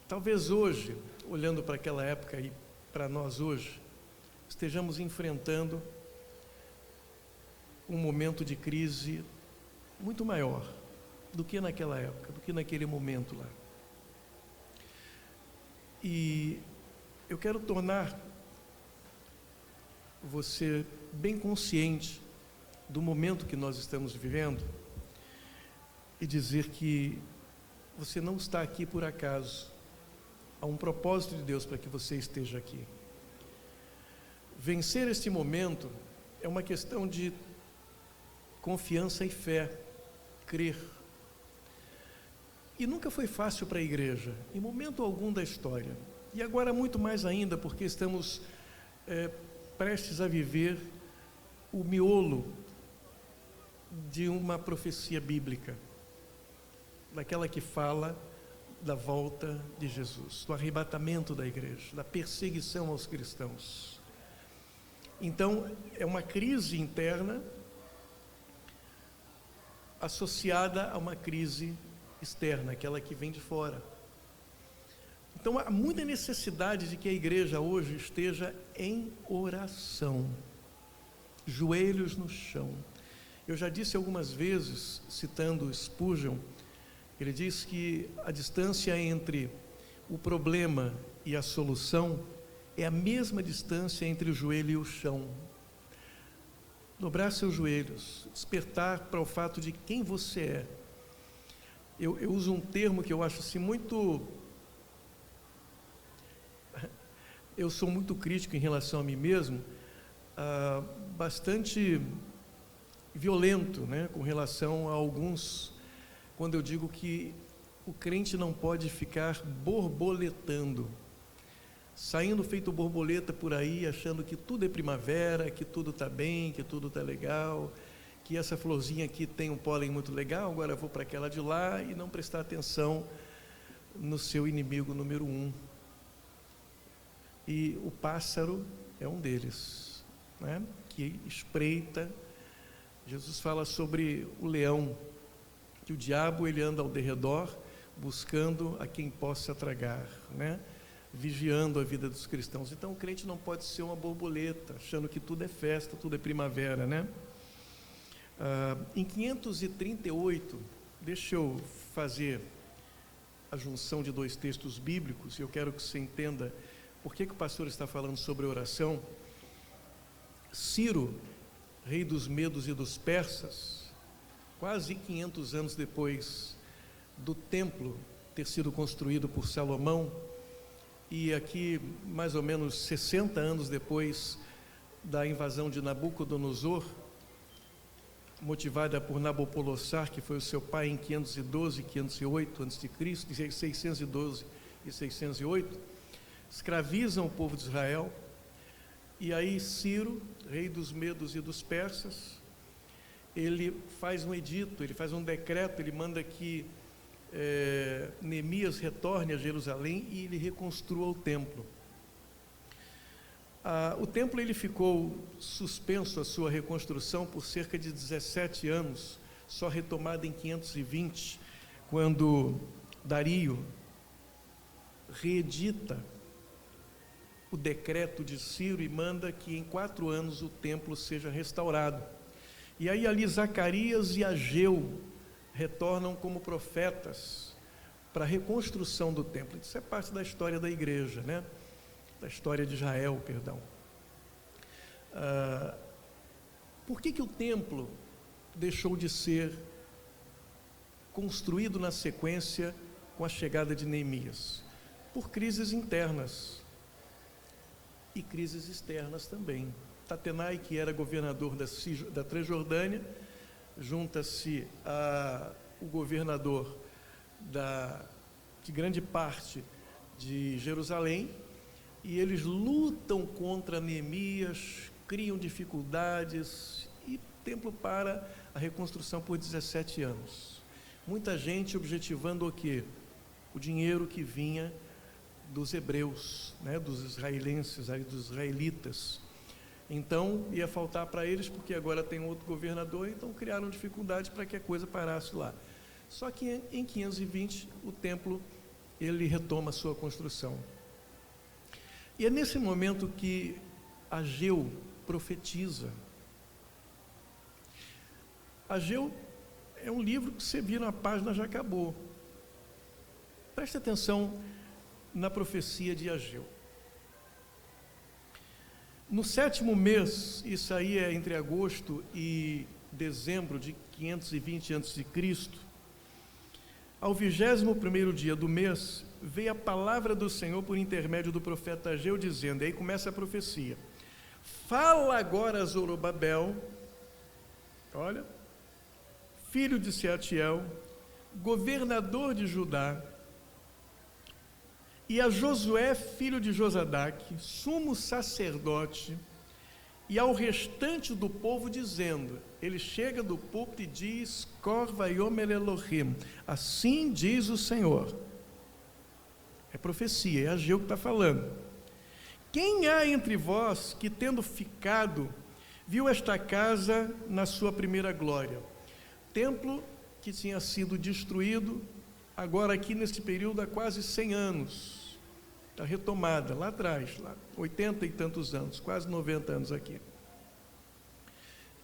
talvez hoje, olhando para aquela época e para nós hoje, estejamos enfrentando um momento de crise muito maior do que naquela época, do que naquele momento lá. E eu quero tornar você bem consciente do momento que nós estamos vivendo e dizer que você não está aqui por acaso. Há um propósito de Deus para que você esteja aqui. Vencer este momento é uma questão de confiança e fé, crer. E nunca foi fácil para a igreja, em momento algum da história. E agora muito mais ainda, porque estamos prestes a viver o miolo de uma profecia bíblica, daquela que fala da volta de Jesus, do arrebatamento da igreja, da perseguição aos cristãos. Então, é uma crise interna associada a uma crise externa, aquela que vem de fora. Então, há muita necessidade de que a igreja hoje esteja em oração, joelhos no chão. Eu já disse algumas vezes, citando Spurgeon, ele diz que a distância entre o problema e a solução é a mesma distância entre o joelho e o chão. Dobrar seus joelhos, despertar para o fato de quem você é. Eu uso um termo que eu acho assim muito... Eu sou muito crítico em relação a mim mesmo, bastante violento, né, com relação a alguns, quando eu digo que o crente não pode ficar borboletando, saindo feito borboleta por aí, achando que tudo é primavera, que tudo está bem, que tudo está legal, que essa florzinha aqui tem um pólen muito legal, agora eu vou para aquela de lá, e não prestar atenção no seu inimigo número 1. E o pássaro é um deles, né, que espreita. Jesus fala sobre o leão, que o diabo ele anda ao derredor, buscando a quem possa tragar, né? Vigiando a vida dos cristãos. Então o crente não pode ser uma borboleta, achando que tudo é festa, tudo é primavera, né? Em 538, deixa eu fazer a junção de 2 textos bíblicos, e eu quero que você entenda por que o pastor está falando sobre oração. Ciro, rei dos medos e dos persas, quase 500 anos depois do templo ter sido construído por Salomão, e aqui mais ou menos 60 anos depois da invasão de Nabucodonosor, motivada por Nabopolassar, que foi o seu pai em 512 e 508 a.C., 612 e 608, escravizam o povo de Israel. E aí Ciro, rei dos medos e dos persas, ele faz um edito, ele faz um decreto, ele manda que Neemias retorne a Jerusalém e ele reconstrua o templo. O templo ele ficou suspenso, a sua reconstrução, por cerca de 17 anos, só retomada em 520, quando Dario reedita o decreto de Ciro e manda que em 4 anos o templo seja restaurado. E aí ali Zacarias e Ageu retornam como profetas para a reconstrução do templo. Isso é parte da história da igreja, né? Da história de Israel, perdão. Por que o templo deixou de ser construído na sequência com a chegada de Neemias? Por crises internas e crises externas também. Tatenai, que era governador da Transjordânia, junta-se o governador de grande parte de Jerusalém, e eles lutam contra Neemias, criam dificuldades, e o templo para a reconstrução por 17 anos. Muita gente objetivando o quê? O dinheiro que vinha dos hebreus, né, dos israelenses, dos israelitas. Então ia faltar para eles, porque agora tem outro governador, então criaram dificuldades para que a coisa parasse lá. Só que em 520 o templo ele retoma a sua construção. E é nesse momento que Ageu profetiza. Ageu é um livro que você vira uma página, já acabou. Preste atenção na profecia de Ageu. No 7º mês, isso aí é entre agosto e dezembro de 520 a.C., ao 21º dia do mês, veio a palavra do Senhor por intermédio do profeta Ageu, dizendo, aí começa a profecia, fala agora a Zorobabel, olha, filho de Sealtiel, governador de Judá, e a Josué, filho de Josadaque, sumo sacerdote, e ao restante do povo dizendo, ele chega do púlpito e diz, Kor vayomer Elohim, assim diz o Senhor. É profecia, é Ageu que está falando. Quem há entre vós que, tendo ficado, viu esta casa na sua primeira glória? Templo que tinha sido destruído, agora aqui nesse período há quase 100 anos. Está retomada, lá atrás, lá, 80 e tantos anos, quase 90 anos aqui.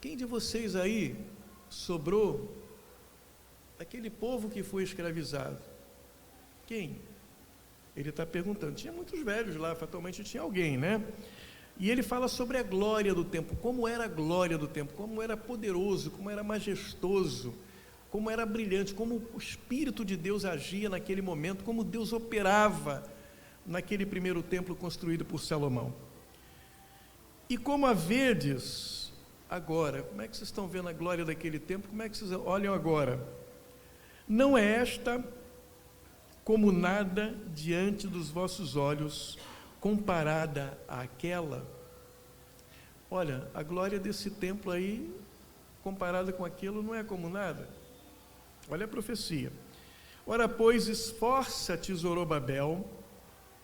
Quem de vocês aí sobrou daquele povo que foi escravizado? Quem? Ele está perguntando. Tinha muitos velhos lá, fatalmente tinha alguém, né? E ele fala sobre a glória do templo, como era a glória do templo, como era poderoso, como era majestoso, como era brilhante, como o Espírito de Deus agia naquele momento, como Deus operava naquele primeiro templo construído por Salomão. E como a vedes agora, como é que vocês estão vendo a glória daquele templo? Como é que vocês olham agora? Não é esta como nada diante dos vossos olhos, comparada àquela? Olha, a glória desse templo aí, comparada com aquilo, não é como nada. Olha a profecia. Ora, pois, esforça-te, Zorobabel,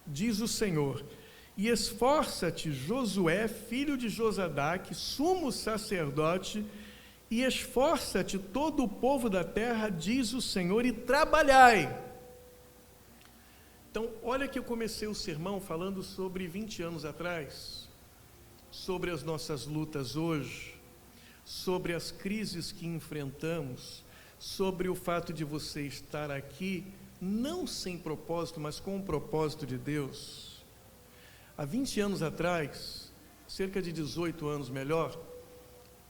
diz o Senhor, e esforça-te, Josué, filho de Josadaque, sumo sacerdote, e esforça-te todo o povo da terra, diz o Senhor, e trabalhai. Então, olha que eu comecei o sermão falando sobre 20 anos atrás, sobre as nossas lutas hoje, sobre as crises que enfrentamos, sobre o fato de você estar aqui, não sem propósito, mas com o propósito de Deus. Há 20 anos atrás, cerca de 18 anos melhor,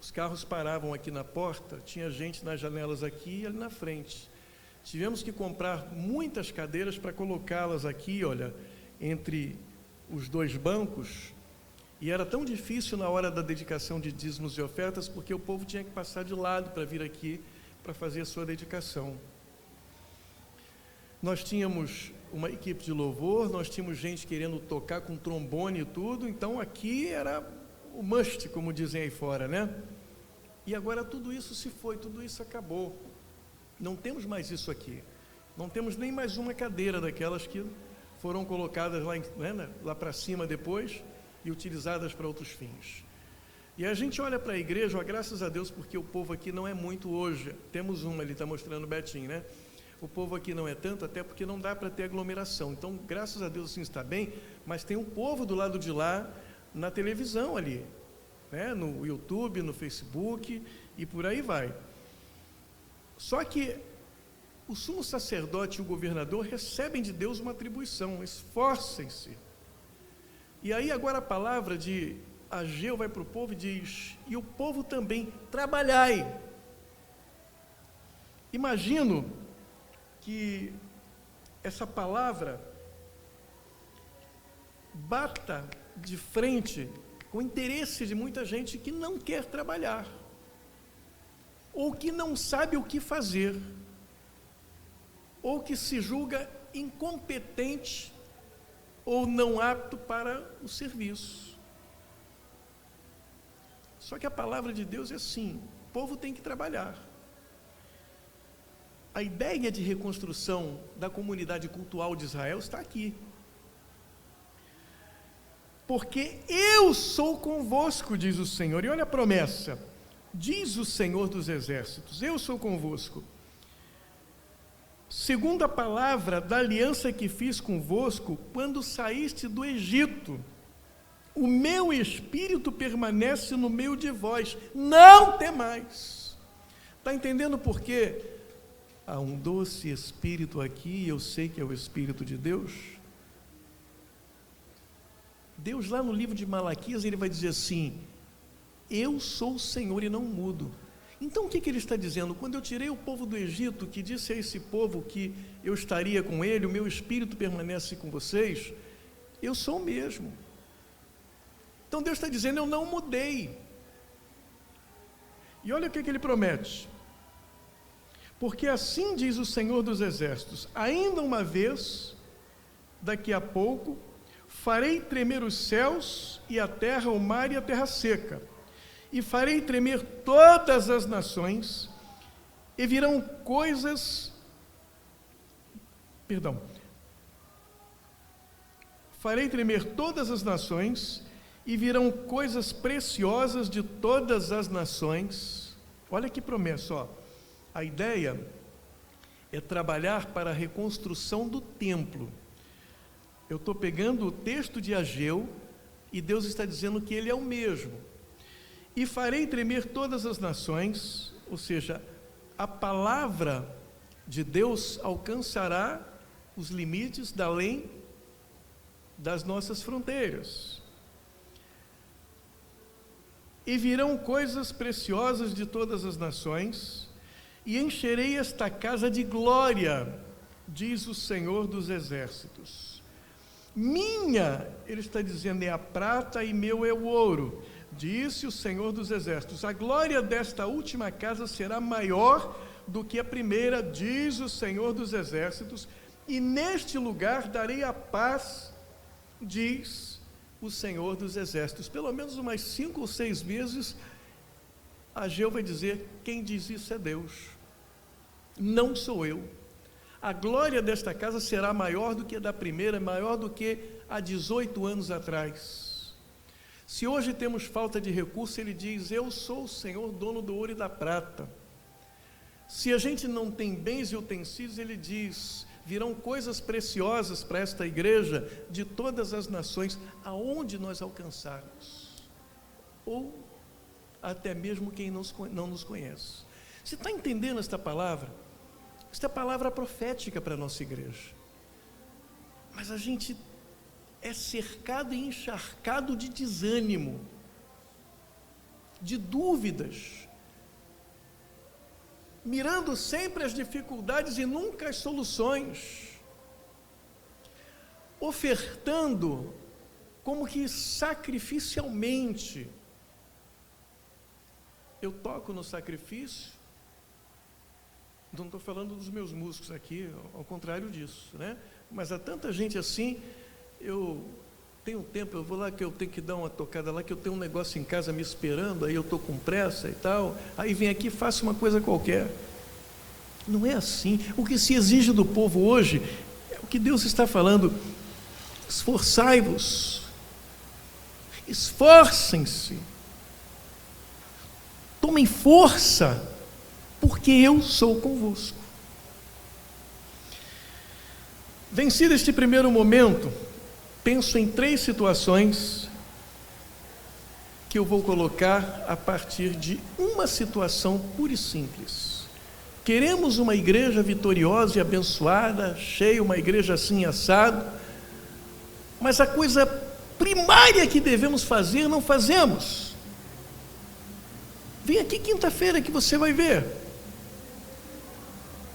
os carros paravam aqui na porta, tinha gente nas janelas aqui e ali na frente. Tivemos que comprar muitas cadeiras para colocá-las aqui, olha, entre os dois bancos, e era tão difícil na hora da dedicação de dízimos e ofertas, porque o povo tinha que passar de lado para vir aqui para fazer a sua dedicação. Nós tínhamos uma equipe de louvor, nós tínhamos gente querendo tocar com trombone e tudo, então aqui era o must, como dizem aí fora, né? E agora tudo isso se foi, tudo isso acabou. Não temos mais isso aqui. Não temos nem mais uma cadeira daquelas que foram colocadas lá, lá para cima depois e utilizadas para outros fins. E a gente olha para a igreja, ó, graças a Deus, porque o povo aqui não é muito hoje. Temos uma, ele está mostrando o Betinho, né? O povo aqui não é tanto, até porque não dá para ter aglomeração. Então, graças a Deus, assim está bem, mas tem um povo do lado de lá, na televisão ali, né? No YouTube, no Facebook e por aí vai. Só que o sumo sacerdote e o governador recebem de Deus uma atribuição, esforcem-se. E aí agora a palavra de Ageu vai para o povo e diz, e o povo também, trabalhai. Imagino que essa palavra bata de frente com o interesse de muita gente que não quer trabalhar, ou que não sabe o que fazer, ou que se julga incompetente ou não apto para o serviço. Só que a palavra de Deus é assim, o povo tem que trabalhar. A ideia de reconstrução da comunidade cultural de Israel está aqui. Porque eu sou convosco, diz o Senhor. E olha a promessa, diz o Senhor dos Exércitos, eu sou convosco. segundo a palavra da aliança que fiz convosco, quando saíste do Egito, o meu espírito permanece no meio de vós, não temais. Está entendendo por quê? Há um doce espírito aqui, eu sei que é o Espírito de Deus. Deus lá no livro de Malaquias, ele vai dizer assim: eu sou o Senhor e não mudo. Então o que ele está dizendo? Quando eu tirei o povo do Egito, que disse a esse povo que eu estaria com ele, o meu espírito permanece com vocês, eu sou o mesmo. Então Deus está dizendo, eu não mudei. E olha o que ele promete: porque assim diz o Senhor dos Exércitos, ainda uma vez, daqui a pouco, farei tremer os céus e a terra, o mar e a terra seca, e farei tremer todas as nações, e virão coisas, farei tremer todas as nações, e virão coisas preciosas de todas as nações. Olha que promessa, ó. A ideia é trabalhar para a reconstrução do templo. Eu estou pegando o texto de Ageu, e Deus está dizendo que ele é o mesmo. E farei tremer todas as nações, ou seja, a palavra de Deus alcançará os limites da além das nossas fronteiras. E virão coisas preciosas de todas as nações, e encherei esta casa de glória, diz o Senhor dos Exércitos. Minha, ele está dizendo, é a prata e meu é o ouro, disse o Senhor dos Exércitos. A glória desta última casa será maior do que a primeira, diz o Senhor dos Exércitos, e neste lugar darei a paz, diz o Senhor dos Exércitos. Pelo menos umas 5 ou 6 vezes, Ageu vai dizer, quem diz isso é Deus, não sou eu. A glória desta casa será maior do que a da primeira, maior do que há 18 anos atrás. Se hoje temos falta de recurso, ele diz, eu sou o Senhor, dono do ouro e da prata. Se a gente não tem bens e utensílios, ele diz, virão coisas preciosas para esta igreja de todas as nações, aonde nós alcançarmos, ou até mesmo quem não nos conhece. Você está entendendo esta palavra? Esta palavra é profética para a nossa igreja. Mas a gente é cercado e encharcado de desânimo, de dúvidas, mirando sempre as dificuldades e nunca as soluções, ofertando como que sacrificialmente. Eu toco no sacrifício, não estou falando dos meus músicos aqui, ao contrário disso, né? Mas há tanta gente assim, eu tenho tempo, eu vou lá que eu tenho que dar uma tocada lá, que eu tenho um negócio em casa me esperando, aí eu estou com pressa e tal, aí vem aqui e faço uma coisa qualquer. Não é assim. O que se exige do povo hoje, é o que Deus está falando, esforçai-vos, esforcem-se, tomem força, porque eu sou convosco. Vencido este primeiro momento, penso em 3 situações que eu vou colocar a partir de uma situação pura e simples. Queremos uma igreja vitoriosa e abençoada, cheia, uma igreja assim assado, mas a coisa primária que devemos fazer, não fazemos. Vem aqui quinta-feira que você vai ver.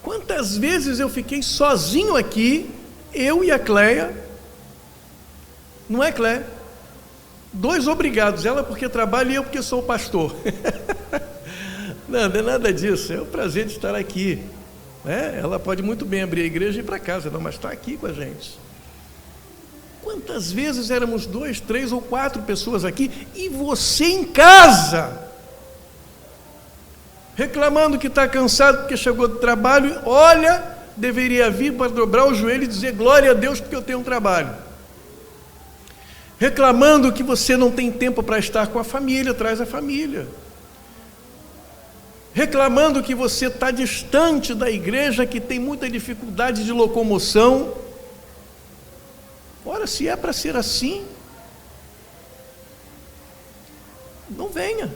Quantas vezes eu fiquei sozinho aqui, eu e a Cleia, não é, Cleia? 2 obrigados, ela porque trabalha e eu porque sou o pastor. Não é nada disso, é um prazer de estar aqui, né? Ela pode muito bem abrir a igreja e ir para casa, não, mas está aqui com a gente. Quantas vezes éramos 2, 3 ou 4 pessoas aqui e você em casa, reclamando que está cansado porque chegou do trabalho, olha, deveria vir para dobrar o joelho e dizer glória a Deus porque eu tenho um trabalho. Reclamando que você não tem tempo para estar com a família, traz a família. reclamando que você está distante da igreja, que tem muita dificuldade de locomoção. Ora, se é para ser assim, não venha.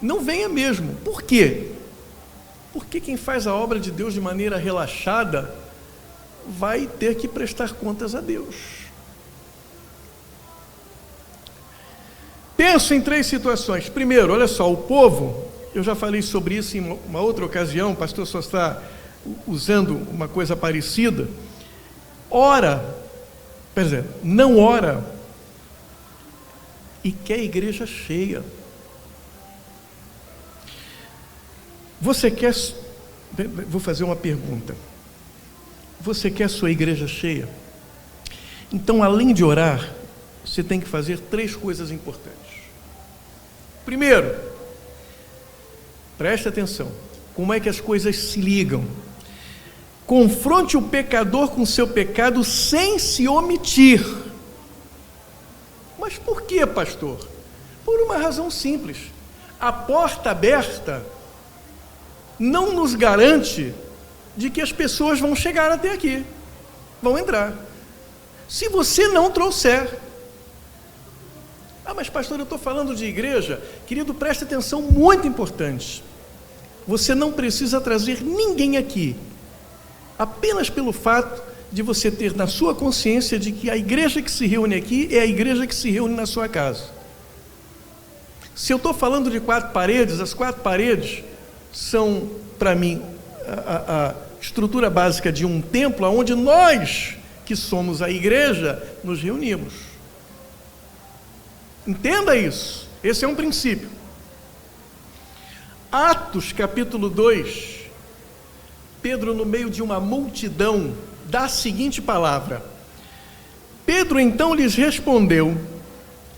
Não venha mesmo. Por quê? Porque quem faz a obra de Deus de maneira relaxada vai ter que prestar contas a Deus. Penso em 3 situações. Primeiro, olha só, o povo, eu já falei sobre isso em uma outra ocasião, o pastor só está usando uma coisa parecida. Não ora e quer igreja cheia. Você quer, vou fazer uma pergunta. Você quer sua igreja cheia? Então, além de orar, você tem que fazer 3 coisas importantes. Primeiro, preste atenção, como é que as coisas se ligam? Confronte o pecador com seu pecado sem se omitir. Mas por que, pastor? Por uma razão simples. A porta aberta não nos garante de que as pessoas vão chegar até aqui, vão entrar. Se você não trouxer. Mas pastor, eu estou falando de igreja. Querido, preste atenção, muito importante. Você não precisa trazer ninguém aqui, apenas pelo fato de você ter na sua consciência de que a igreja que se reúne aqui é a igreja que se reúne na sua casa. Se eu estou falando de 4 paredes, as 4 paredes são, para mim, a estrutura básica de um templo onde nós, que somos a igreja, nos reunimos. Entenda isso, esse é um princípio. Atos capítulo 2, Pedro, no meio de uma multidão, dá a seguinte palavra: Pedro então lhes respondeu: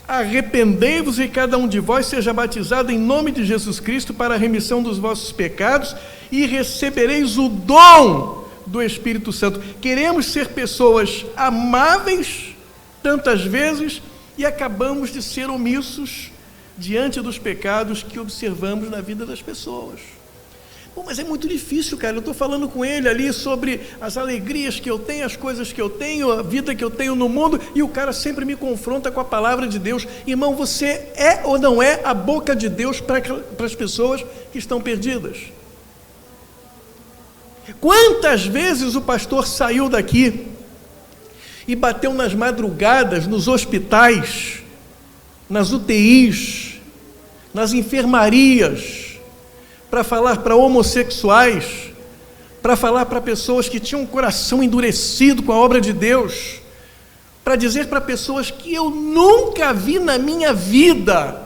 arrependei-vos e cada um de vós seja batizado em nome de Jesus Cristo para a remissão dos vossos pecados e recebereis o dom do Espírito Santo. Queremos ser pessoas amáveis tantas vezes e acabamos de ser omissos diante dos pecados que observamos na vida das pessoas. Mas é muito difícil, cara. Eu estou falando com ele ali sobre as alegrias que eu tenho, as coisas que eu tenho, a vida que eu tenho no mundo, e o cara sempre me confronta com a palavra de Deus. Irmão, você é ou não é a boca de Deus para as pessoas que estão perdidas? Quantas vezes o pastor saiu daqui e bateu nas madrugadas, nos hospitais, nas UTIs, nas enfermarias, para falar para homossexuais, para falar para pessoas que tinham um coração endurecido com a obra de Deus, para dizer para pessoas que eu nunca vi na minha vida,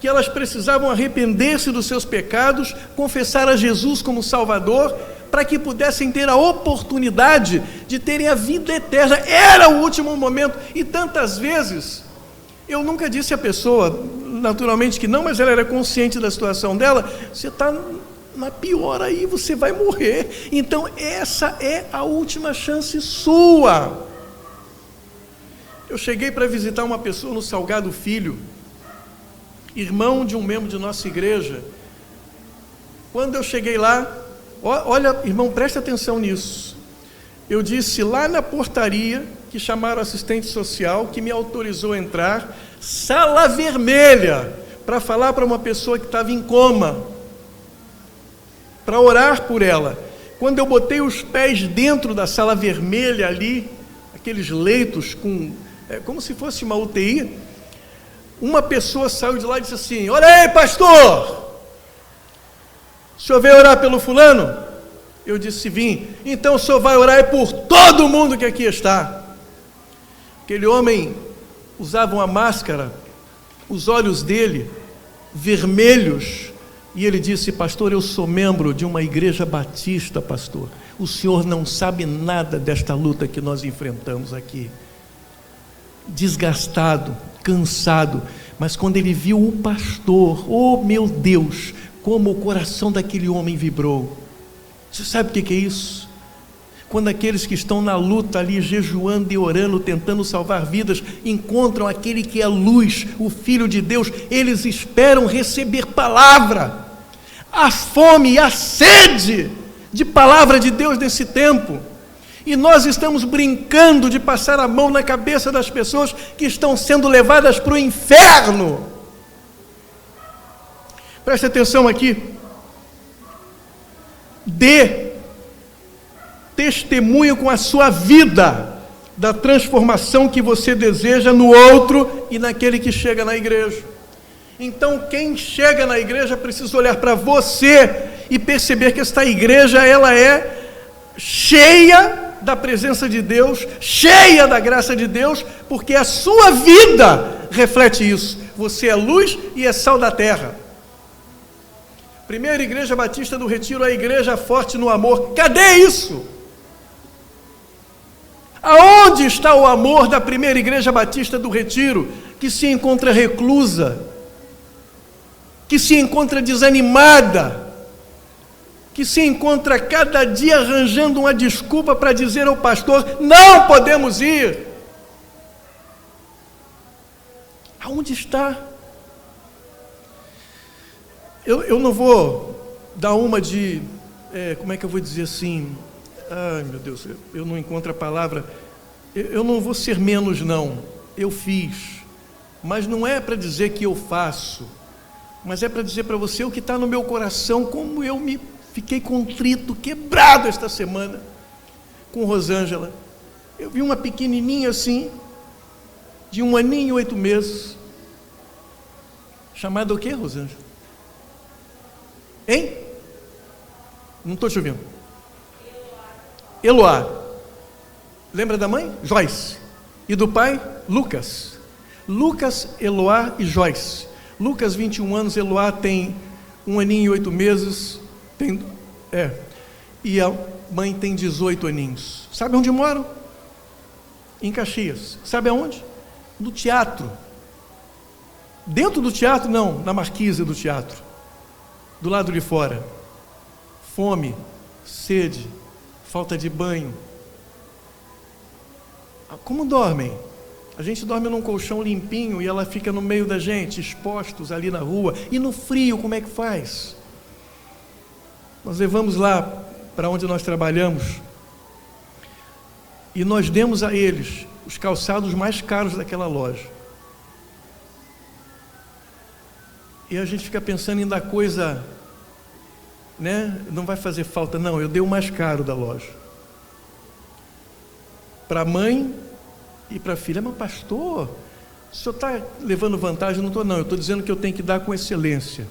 que elas precisavam arrepender-se dos seus pecados, confessar a Jesus como Salvador, para que pudessem ter a oportunidade de terem a vida eterna. Era o último momento. E tantas vezes, eu nunca disse à pessoa, naturalmente que não, mas ela era consciente da situação dela: você está na pior aí, você vai morrer. Então essa é a última chance sua. Eu cheguei para visitar uma pessoa no Salgado Filho, irmão de um membro de nossa igreja. Quando eu cheguei lá, olha, irmão, presta atenção nisso. Eu disse lá na portaria que chamaram assistente social, que me autorizou a entrar, sala vermelha, para falar para uma pessoa que estava em coma, para orar por ela. Quando eu botei os pés dentro da sala vermelha ali, aqueles leitos como se fosse uma UTI, uma pessoa saiu de lá e disse assim: olha aí, pastor, o senhor veio orar pelo fulano? Eu disse: vim. Então o senhor vai orar por todo mundo que aqui está. Aquele homem usava uma máscara, os olhos dele vermelhos, e ele disse: pastor, eu sou membro de uma igreja batista, pastor. O senhor não sabe nada desta luta que nós enfrentamos aqui. Desgastado, cansado, mas quando ele viu o pastor, oh meu Deus, como o coração daquele homem vibrou. Você sabe o que é isso? Quando aqueles que estão na luta ali, jejuando e orando, tentando salvar vidas, encontram aquele que é luz, o Filho de Deus, eles esperam receber palavra. a fome e a sede de palavra de Deus nesse tempo. E nós estamos brincando de passar a mão na cabeça das pessoas que estão sendo levadas para o inferno. Preste atenção aqui. Dê testemunho com a sua vida da transformação que você deseja no outro e naquele que chega na igreja. Então, quem chega na igreja precisa olhar para você e perceber que esta igreja, ela é cheia da presença de Deus, cheia da graça de Deus, porque a sua vida reflete isso. Você é luz e é sal da terra. Primeira Igreja Batista do Retiro, a igreja forte no amor. Cadê isso? Aonde está o amor da Primeira Igreja Batista do Retiro, que se encontra reclusa, que se encontra desanimada, que se encontra cada dia arranjando uma desculpa para dizer ao pastor: não podemos ir? Aonde está? Eu não vou dar uma de, como é que eu vou dizer assim, ai meu Deus, eu não encontro a palavra, eu não vou ser menos não, eu fiz, mas não é para dizer que eu faço, mas é para dizer para você o que está no meu coração, como eu me fiquei contrito, quebrado esta semana, com Rosângela. Eu vi uma pequenininha assim, de 1 aninho e 8 meses, chamada o quê, Rosângela? Hein? Não estou te ouvindo. Eloá. Lembra da mãe? Joyce. E do pai? Lucas. Lucas, Eloá e Joyce. Lucas, 21 anos, Eloá tem 1 aninho e 8 meses, e a mãe tem 18 aninhos. Sabe onde moram? Em Caxias. Sabe aonde? No teatro. Dentro do teatro, não, na marquise do teatro. Do lado de fora. Fome, sede, falta de banho. Como dormem? A gente dorme num colchão limpinho e ela fica no meio da gente, expostos ali na rua. E no frio, como é que faz? Nós levamos lá para onde nós trabalhamos e nós demos a eles os calçados mais caros daquela loja. E a gente fica pensando em dar coisa, né? Não vai fazer falta, não, eu dei o mais caro da loja. Para a mãe e para a filha. Mas pastor, o senhor está levando vantagem? Não estou não, eu estou dizendo que eu tenho que dar com excelência.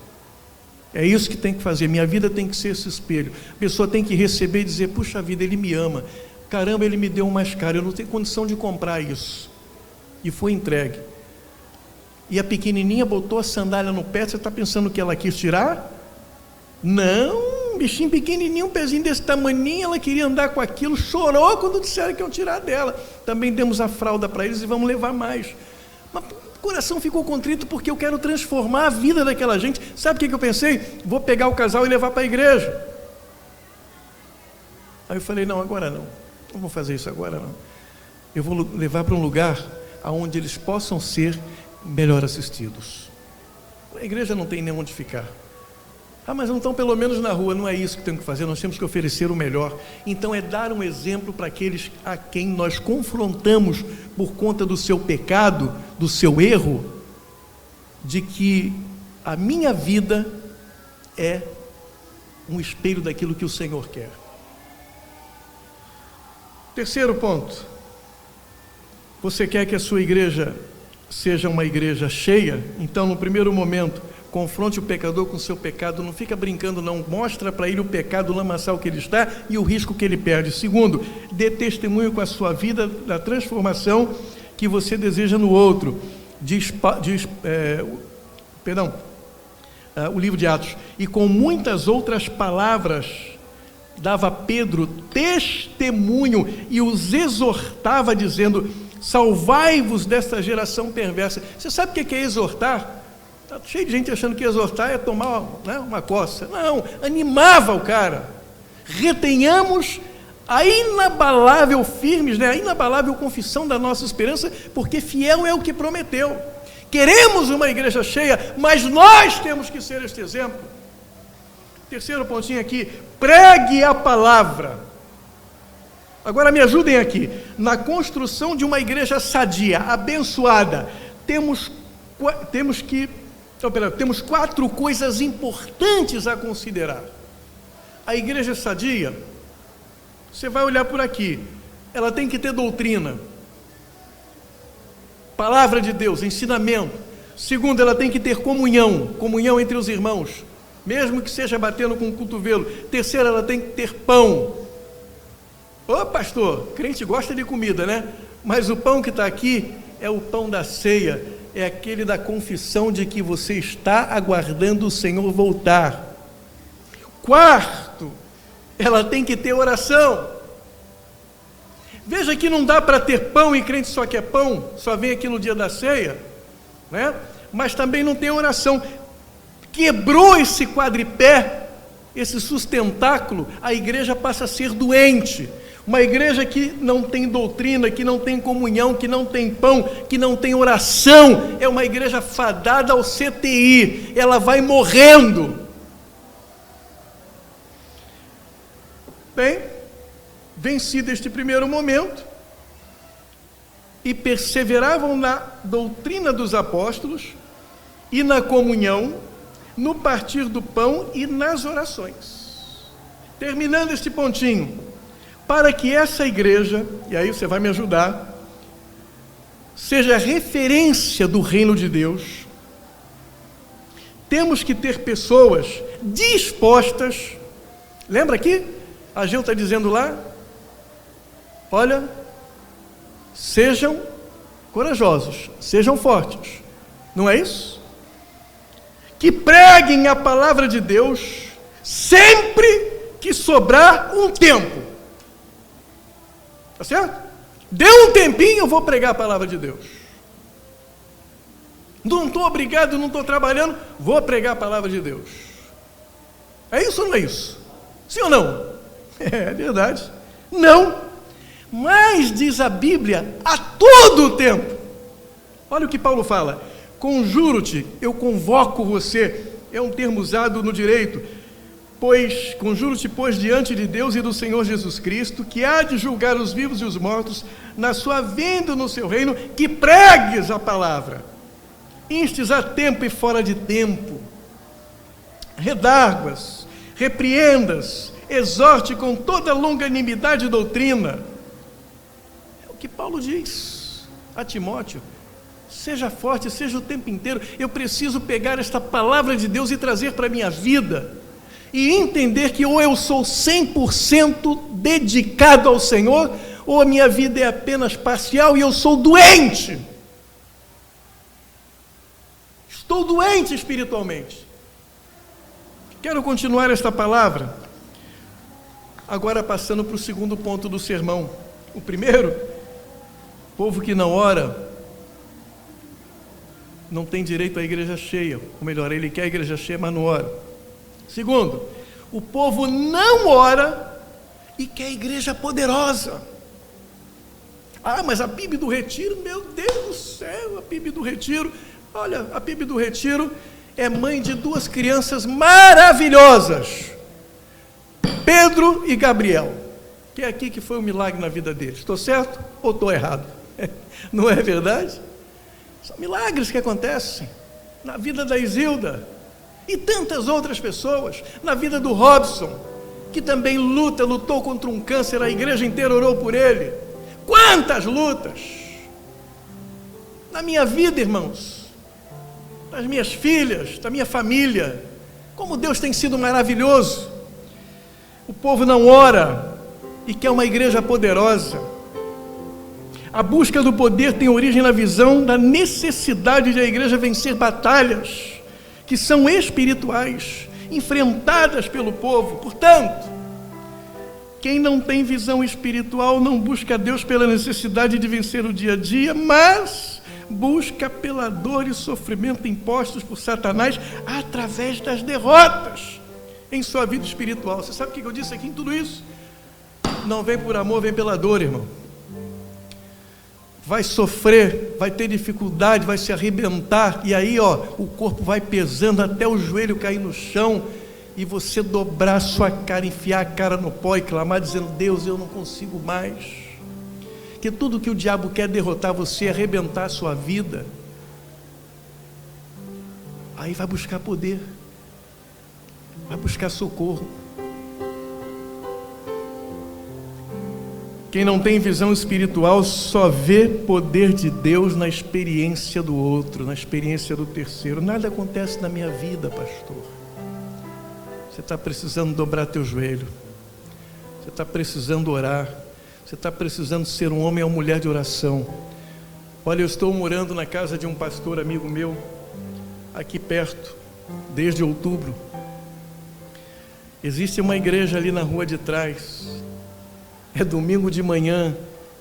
É isso que tem que fazer, minha vida tem que ser esse espelho. A pessoa tem que receber e dizer: puxa vida, ele me ama, caramba, ele me deu o mais caro, eu não tenho condição de comprar isso. E foi entregue. E a pequenininha botou a sandália no pé. Você está pensando que ela quis tirar? Não, um bichinho pequenininho, um pezinho desse tamaninho, ela queria andar com aquilo, chorou quando disseram que iam tirar dela. Também demos a fralda para eles e vamos levar mais. Mas o coração ficou contrito porque eu quero transformar a vida daquela gente. Sabe o que eu pensei? Vou pegar o casal e levar para a igreja. Aí eu falei: não, agora não vou fazer isso agora não. Eu vou levar para um lugar onde eles possam ser melhor assistidos. A igreja não tem nem onde ficar. Mas não estão pelo menos na rua. Não é isso que temos que fazer, nós temos que oferecer o melhor. Então é dar um exemplo para aqueles a quem nós confrontamos por conta do seu pecado, do seu erro, de que a minha vida é um espelho daquilo que o Senhor quer. Terceiro ponto: você quer que a sua igreja seja uma igreja cheia? Então, no primeiro momento, confronte o pecador com o seu pecado, não fica brincando não, mostra para ele o pecado lamaçal que ele está e o risco que ele perde. Segundo, dê testemunho com a sua vida da transformação que você deseja no outro. O livro de Atos: e com muitas outras palavras dava Pedro testemunho e os exortava dizendo: salvai-vos desta geração perversa. Você sabe o que é exortar? Está cheio de gente achando que exortar é tomar uma coça. Não, animava o cara. Retenhamos a inabalável firmes, a inabalável confissão da nossa esperança, porque fiel é o que prometeu. Queremos uma igreja cheia, mas nós temos que ser este exemplo. Terceiro pontinho aqui, pregue a palavra. Agora me ajudem aqui. Na construção de uma igreja sadia, abençoada, temos 4 coisas importantes a considerar. A igreja sadia, você vai olhar por aqui, ela tem que ter doutrina, palavra de Deus, ensinamento. Segundo, ela tem que ter comunhão entre os irmãos, mesmo que seja batendo com o cotovelo. Terceiro, ela tem que ter pão. Ô pastor, crente gosta de comida, né? Mas o pão que está aqui é o pão da ceia, é aquele da confissão de que você está aguardando o Senhor voltar. Quarto, ela tem que ter oração. Veja que não dá para ter pão e crente só quer pão, só vem aqui no dia da ceia, né? Mas também não tem oração. Quebrou esse quadripé, esse sustentáculo, a igreja passa a ser doente. Uma igreja que não tem doutrina, que não tem comunhão, que não tem pão, que não tem oração, é uma igreja fadada ao CTI, ela vai morrendo. Bem, vencido este primeiro momento, e perseveravam na doutrina dos apóstolos, e na comunhão, no partir do pão e nas orações. Terminando este pontinho, para que essa igreja, e aí você vai me ajudar, seja referência do reino de Deus, temos que ter pessoas dispostas. Lembra aqui? A Gil está dizendo lá, olha, sejam corajosos, sejam fortes, não é isso? Que preguem a palavra de Deus sempre que sobrar um tempo. Tá certo? Deu um tempinho, eu vou pregar a palavra de Deus. Não estou obrigado, não estou trabalhando, vou pregar a palavra de Deus. É isso ou não é isso? Sim ou não? É verdade. Não. Mas diz a Bíblia, a todo o tempo. Olha o que Paulo fala. Conjuro-te, eu convoco você. É um termo usado no direito. Pois, conjuro-te, pois, diante de Deus e do Senhor Jesus Cristo, que há de julgar os vivos e os mortos, na sua vinda no seu reino, que pregues a palavra. Instes a tempo e fora de tempo. Redarguas, repreendas, exorte com toda longanimidade e doutrina. É o que Paulo diz a Timóteo. Seja forte, seja o tempo inteiro. Eu preciso pegar esta palavra de Deus e trazer para a minha vida. E entender que ou eu sou 100% dedicado ao Senhor, ou a minha vida é apenas parcial e eu sou doente. Estou doente espiritualmente. Quero continuar esta palavra. Agora passando para o segundo ponto do sermão. O primeiro, povo que não ora, não tem direito à igreja cheia. Ou melhor, ele quer a igreja cheia, mas não ora. Segundo, o povo não ora e quer a igreja poderosa. Ah, mas a PIB do Retiro, meu Deus do céu, a PIB do Retiro, olha, a PIB do Retiro é mãe de 2 crianças maravilhosas, Pedro e Gabriel, que é aqui que foi um milagre na vida deles. Estou certo ou estou errado? Não é verdade? São milagres que acontecem na vida da Isilda e tantas outras pessoas, na vida do Robson, que também lutou contra um câncer, a igreja inteira orou por ele. Quantas lutas! Na minha vida, irmãos, das minhas filhas, da minha família, como Deus tem sido maravilhoso. O povo não ora e quer uma igreja poderosa. A busca do poder tem origem na visão da necessidade de a igreja vencer batalhas que são espirituais, enfrentadas pelo povo. Portanto, quem não tem visão espiritual não busca Deus pela necessidade de vencer o dia a dia, mas busca pela dor e sofrimento impostos por Satanás através das derrotas em sua vida espiritual. Você sabe o que eu disse aqui em tudo isso? Não vem por amor, vem pela dor, irmão. Vai sofrer, vai ter dificuldade, vai se arrebentar, e aí o corpo vai pesando até o joelho cair no chão, e você dobrar sua cara, enfiar a cara no pó e clamar dizendo: Deus, eu não consigo mais. Que tudo que o diabo quer derrotar você, arrebentar a sua vida, aí vai buscar poder, vai buscar socorro. Quem não tem visão espiritual só vê poder de Deus na experiência do outro, na experiência do terceiro. Nada acontece na minha vida, pastor. Você está precisando dobrar teu joelho, você está precisando orar, você está precisando ser um homem ou mulher de oração. Olha, eu estou morando na casa de um pastor amigo meu, aqui perto, desde outubro. Existe uma igreja ali na rua de trás. É domingo de manhã,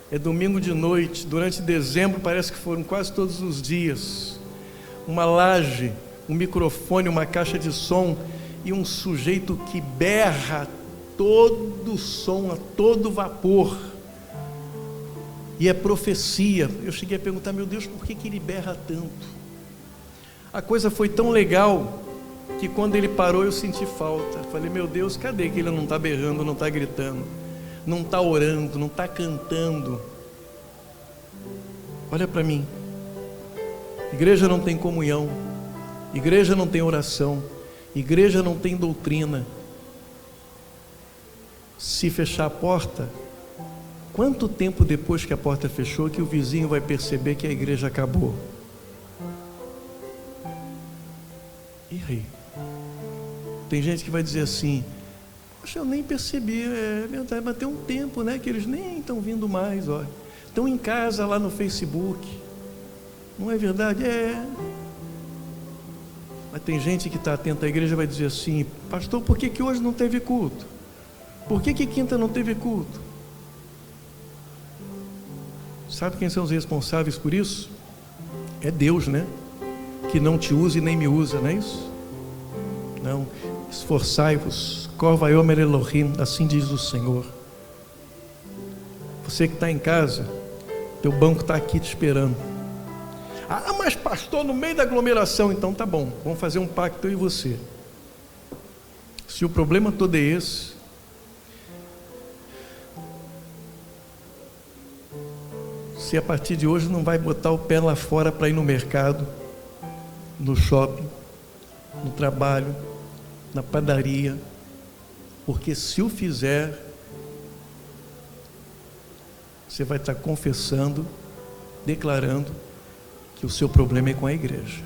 é domingo de noite. Durante dezembro parece que foram quase todos os dias. Uma laje, um microfone, uma caixa de som e um sujeito que berra todo som, a todo vapor. E é profecia. Eu cheguei a perguntar: meu Deus, por que ele berra tanto? A coisa foi tão legal que quando ele parou eu senti falta. Falei: meu Deus, cadê que ele não está berrando, não está gritando, não está orando, não está cantando? Olha para mim. Igreja não tem comunhão, igreja não tem oração, igreja não tem doutrina. Se fechar a porta, quanto tempo depois que a porta fechou que o vizinho vai perceber que a igreja acabou? E aí? Tem gente que vai dizer assim: poxa, eu nem percebi. É verdade, mas tem um tempo, né, que eles nem estão vindo mais, ó. Estão em casa lá no Facebook. Não é verdade? É. Mas tem gente que está atenta à igreja e vai dizer assim: pastor, por que hoje não teve culto? Por que quinta não teve culto? Sabe quem são os responsáveis por isso? É Deus, né? Que não te usa e nem me usa, não é isso? Não. Esforçai-vos, Vaiomer Elohim, assim diz o Senhor. Você que está em casa, teu banco está aqui te esperando. Ah, mas pastor, no meio da aglomeração. Então tá bom, vamos fazer um pacto eu e você. Se o problema todo é esse, se a partir de hoje não vai botar o pé lá fora para ir no mercado, no shopping, no trabalho, na padaria, porque se o fizer, você vai estar confessando, declarando que o seu problema é com a igreja.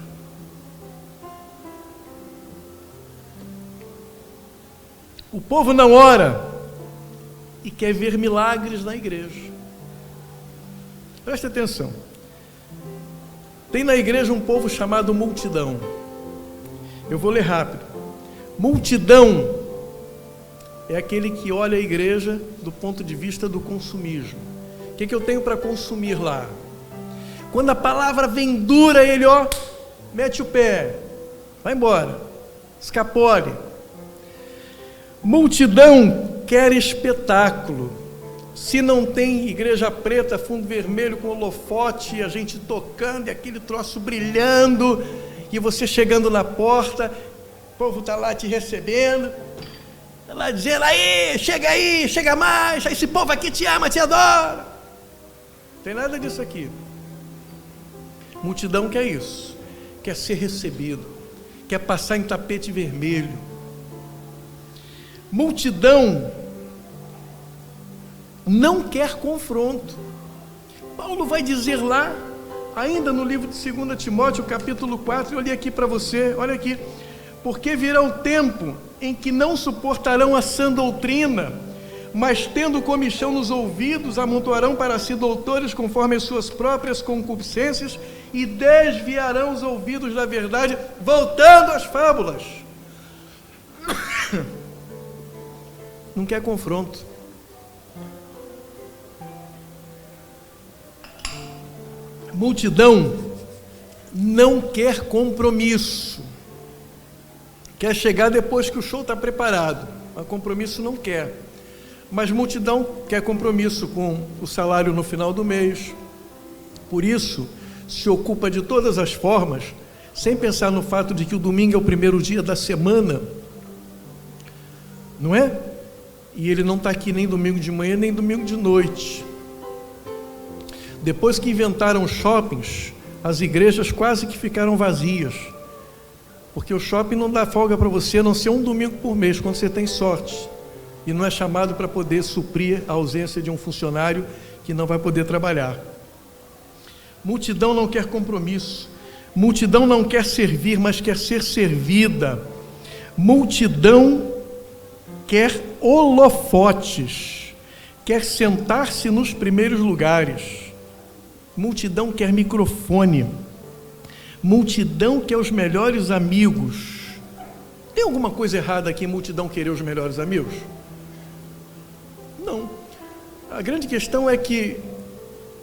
O povo não ora e quer ver milagres na igreja. Preste atenção. Tem na igreja um povo chamado multidão. Eu vou ler rápido. Multidão é aquele que olha a igreja do ponto de vista do consumismo. O que eu tenho para consumir lá? Quando a palavra vem dura, ele mete o pé, vai embora, escapole. Multidão quer espetáculo. Se não tem igreja preta, fundo vermelho com holofote, a gente tocando e aquele troço brilhando, e você chegando na porta, o povo está lá te recebendo, está lá dizendo: aí, chega mais, esse povo aqui te ama, te adora. Não tem nada disso aqui. Multidão quer isso, quer ser recebido, quer passar em tapete vermelho. Multidão não quer confronto. Paulo vai dizer lá, ainda no livro de 2 Timóteo, capítulo 4, eu li aqui para você, olha aqui: porque virá o tempo em que não suportarão a sã doutrina, mas tendo comichão nos ouvidos, amontoarão para si doutores conforme as suas próprias concupiscências e desviarão os ouvidos da verdade, voltando às fábulas. Não quer confronto. Multidão não quer compromisso. Quer chegar depois que o show está preparado, mas compromisso não quer. Mas multidão quer compromisso com o salário no final do mês. Por isso, se ocupa de todas as formas, sem pensar no fato de que o domingo é o primeiro dia da semana, não é? E ele não está aqui nem domingo de manhã, nem domingo de noite. Depois que inventaram os shoppings, as igrejas quase que ficaram vazias, porque o shopping não dá folga para você, a não ser um domingo por mês, quando você tem sorte, e não é chamado para poder suprir a ausência de um funcionário que não vai poder trabalhar. Multidão não quer compromisso, multidão não quer servir, mas quer ser servida. Multidão quer holofotes, quer sentar-se nos primeiros lugares. Multidão quer microfone, multidão quer os melhores amigos. Tem alguma coisa errada aqui em multidão querer os melhores amigos? Não. A grande questão é que,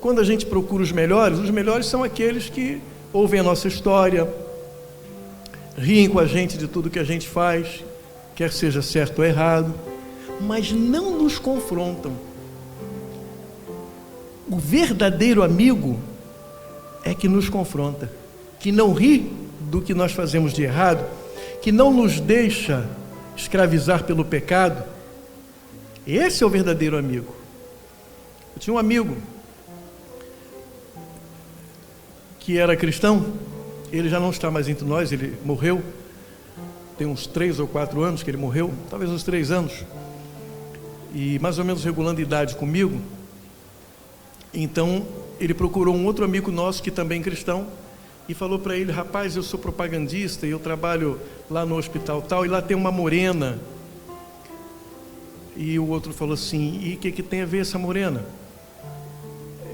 quando a gente procura os melhores são aqueles que ouvem a nossa história, riem com a gente de tudo que a gente faz, quer seja certo ou errado, mas não nos confrontam. O verdadeiro amigo é que nos confronta, que não ri do que nós fazemos de errado, que não nos deixa escravizar pelo pecado. Esse é o verdadeiro amigo. Eu tinha um amigo que era cristão, ele já não está mais entre nós, ele morreu, tem uns 3 ou 4 anos que ele morreu, talvez uns 3 anos, e mais ou menos regulando idade comigo. Então ele procurou um outro amigo nosso que também é cristão e falou para ele: rapaz, eu sou propagandista e eu trabalho lá no hospital tal, e lá tem uma morena. E o outro falou assim: e o que tem a ver essa morena?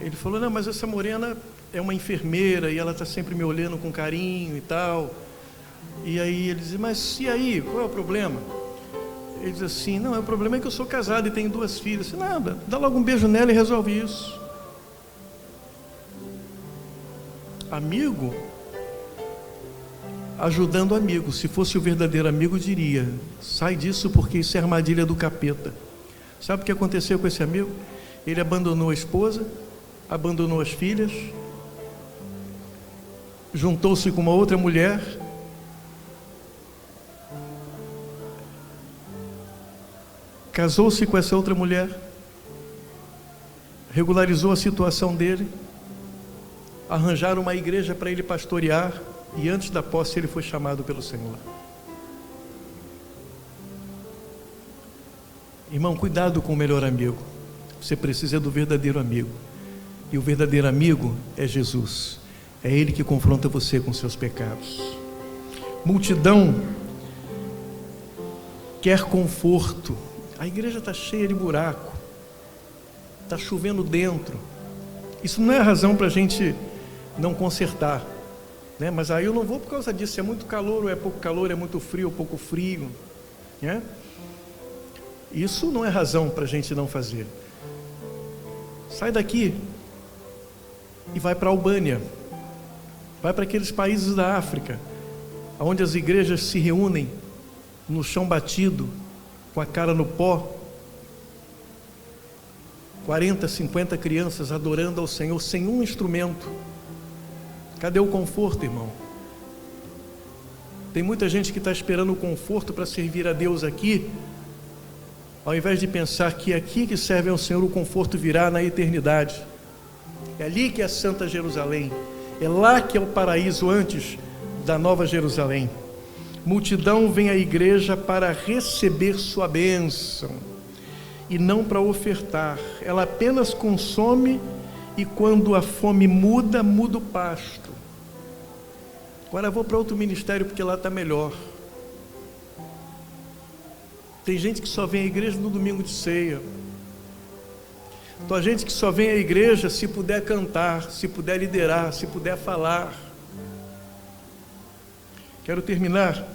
Ele falou: não, mas essa morena é uma enfermeira e ela está sempre me olhando com carinho e tal. E aí ele diz: mas e aí, qual é o problema? Ele diz assim: não, o problema é que eu sou casado e tenho 2 filhas. Nada, dá logo um beijo nela e resolve isso. Amigo ajudando amigo. Se fosse o verdadeiro amigo, diria: sai disso, porque isso é armadilha do capeta. Sabe o que aconteceu com esse amigo? Ele abandonou a esposa, abandonou as filhas, juntou-se com uma outra mulher, casou-se com essa outra mulher, regularizou a situação dele, arranjaram uma igreja para ele pastorear, e antes da posse ele foi chamado pelo Senhor. Irmão, cuidado com o melhor amigo. Você precisa do verdadeiro amigo, e o verdadeiro amigo é Jesus. É Ele que confronta você com seus pecados. Multidão quer conforto. A igreja está cheia de buraco, está chovendo dentro. Isso não é razão para a gente não consertar, né? Mas aí eu não vou por causa disso, se é muito calor ou é pouco calor, é muito frio ou pouco frio, né? Isso não é razão para a gente não fazer. Sai daqui e vai para a Albânia, vai para aqueles países da África, onde as igrejas se reúnem no chão batido, com a cara no pó, 40, 50 crianças adorando ao Senhor sem um instrumento. Cadê o conforto, irmão? Tem muita gente que está esperando o conforto para servir a Deus aqui, ao invés de pensar que é aqui que serve ao Senhor, o conforto virá na eternidade. É ali que é a Santa Jerusalém, é lá que é o paraíso antes da Nova Jerusalém. Multidão vem à igreja para receber sua bênção e não para ofertar. Ela apenas consome, e quando a fome muda, muda o pasto. Agora vou para outro ministério porque lá está melhor. Tem gente que só vem à igreja no domingo de ceia. Tem gente que só vem à igreja se puder cantar, se puder liderar, se puder falar. Quero terminar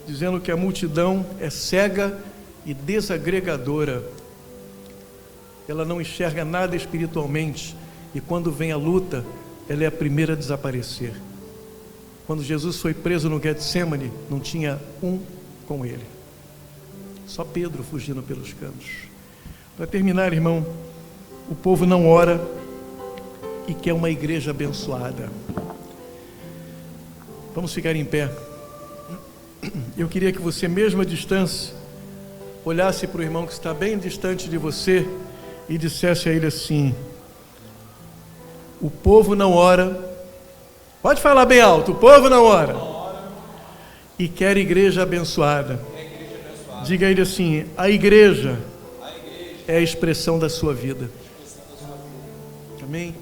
dizendo que a multidão é cega e desagregadora. Ela não enxerga nada espiritualmente, e quando vem a luta, ela é a primeira a desaparecer. Quando Jesus foi preso no Getsemane, não tinha um com ele, só Pedro fugindo pelos cantos. Para terminar, irmão, o povo não ora e quer uma igreja abençoada. Vamos ficar em pé. Eu queria que você, mesmo à distância, olhasse para o irmão que está bem distante de você e dissesse a ele assim: o povo não ora, pode falar bem alto, o povo não ora, e quer igreja abençoada. Diga a ele assim: a igreja é a expressão da sua vida. Amém?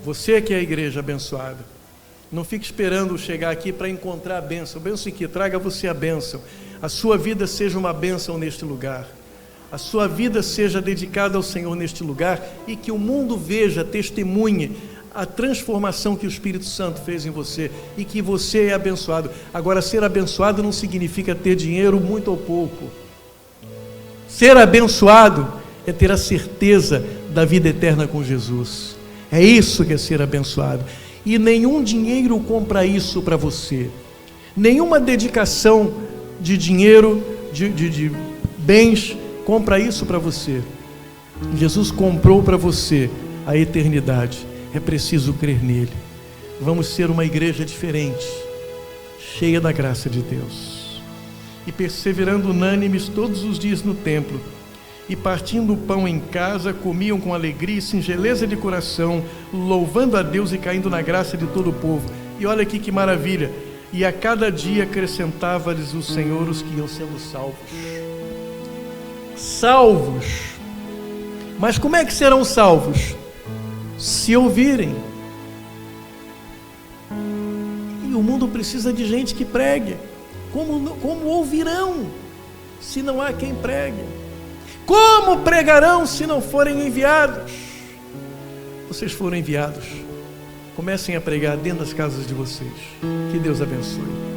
Você que é a igreja abençoada. Não fique esperando chegar aqui para encontrar a bênção. A bênção que traga a você a bênção. A sua vida seja uma bênção neste lugar. A sua vida seja dedicada ao Senhor neste lugar e que o mundo veja, testemunhe a transformação que o Espírito Santo fez em você e que você é abençoado. Agora, ser abençoado não significa ter dinheiro muito ou pouco. Ser abençoado é ter a certeza da vida eterna com Jesus. É isso que é ser abençoado. E nenhum dinheiro compra isso para você. Nenhuma dedicação de dinheiro, de bens, compra isso para você. Jesus comprou para você a eternidade. É preciso crer nele. Vamos ser uma igreja diferente, cheia da graça de Deus. E perseverando unânimes todos os dias no templo, e partindo o pão em casa, comiam com alegria e singeleza de coração, louvando a Deus e caindo na graça de todo o povo. E olha aqui que maravilha! E a cada dia acrescentava-lhes o Senhor os que iam sendo salvos. Salvos! Mas como é que serão salvos? Se ouvirem. E o mundo precisa de gente que pregue. Como ouvirão se não há quem pregue? Como pregarão se não forem enviados? Vocês foram enviados. Comecem a pregar dentro das casas de vocês. Que Deus abençoe.